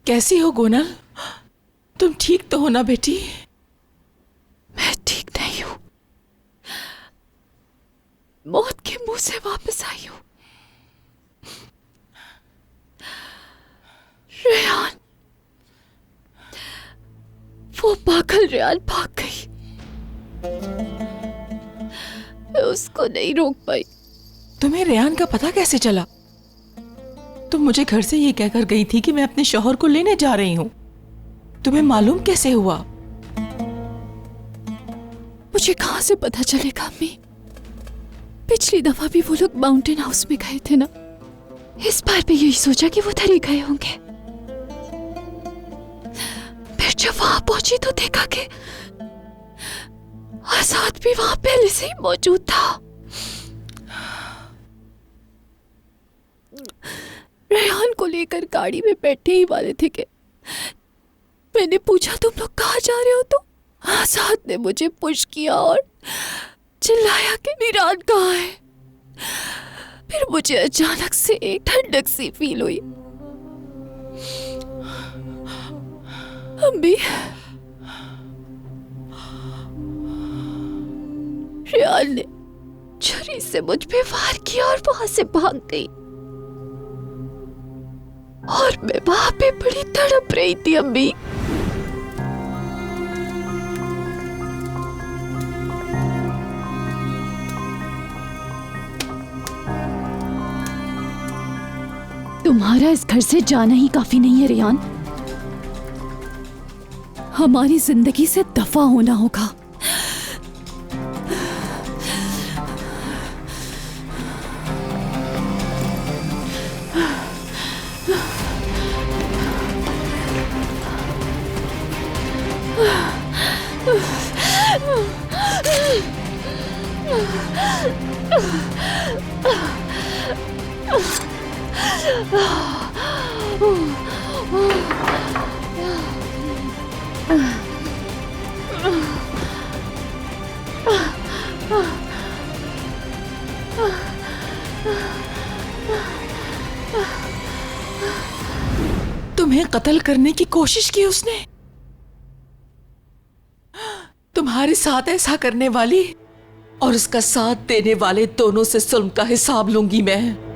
कैसी हो गोनल? तुम ठीक तो हो ना बेटी? मैं ठीक नहीं हूं। मौत के मुंह से वापस आई हूं। रेहान, वो पागल रेहान भाग गई। मैं उसको नहीं रोक पाई। तुम्हें रेहान का पता कैसे चला? तुम मुझे घर से ये कहकर गई थी कि मैं अपने शौहर को लेने जा रही हूँ। तुम्हें मालूम कैसे हुआ? मुझे कहां से पता चलेगा अम्मी? पिछली दफा भी वो लोग माउंटेन हाउस में गए थे ना, इस बार भी यही सोचा कि वो उधर ही गए होंगे। फिर जब वहां पहुंची तो देखा कि आजाद भी वहां पहले से ही मौजूद था। रेहान को लेकर गाड़ी में बैठने ही वाले थे कि मैंने पूछा तुम लोग कहाँ जा रहे हो, तो आजाद ने मुझे पुश किया और चिल्लाया कि मीरान कहाँ है। फिर मुझे अचानक से एक ठंडक सी फील हुई। अम्मी, रेहान ने छुरी से मुझ पे वार किया और वहां से भाग गई और मैं वहां पे बड़ी तड़प रही थी अम्मी। तुम्हारा इस घर से जाना ही काफी नहीं है रेहान। हमारी जिंदगी से दफा होना होगा। तुम्हें कत्ल करने की कोशिश की उसने? तुम्हारे साथ ऐसा करने वाली और उसका साथ देने वाले दोनों से जुल्म का हिसाब लूंगी मैं।